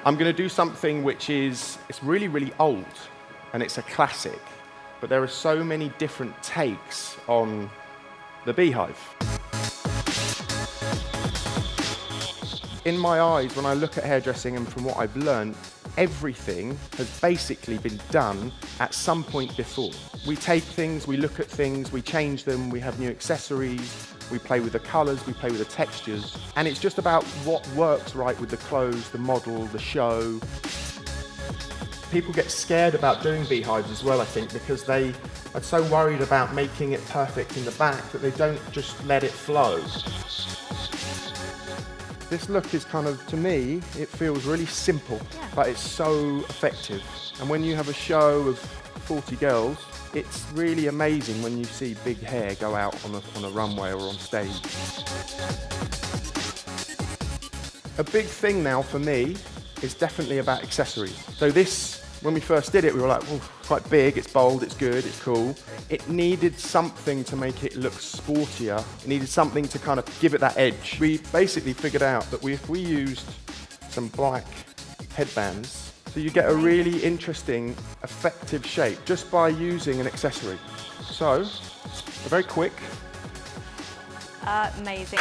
I'm going to do something which is, it's really, really old, and it's a classic, but there are so many different takes on the beehive. In my eyes, when I look at hairdressing and from what I've learned, everything has basically been done at some point before. We take things, we look at things, we change them, we have new accessories, we play with the colours, we play with the textures, and it's just about what works right with the clothes, the model, the show. People get scared about doing beehives as well, I think, because they are so worried about making it perfect in the back that they don't just let it flow. This look is kind of, to me, it feels really simple, but it's so effective. And when you have a show of 40 girls, it's really amazing when you see big hair go out on a runway or on stage. A big thing now for me is definitely about accessories. So this, when we first did it, we were like, oh, quite big, it's bold, it's good, it's cool. It needed something to make it look sportier. It needed something to kind of give it that edge. We basically figured out that if we used some black headbands, so you get a really interesting, effective shape just by using an accessory. So, they're very quick. Amazing.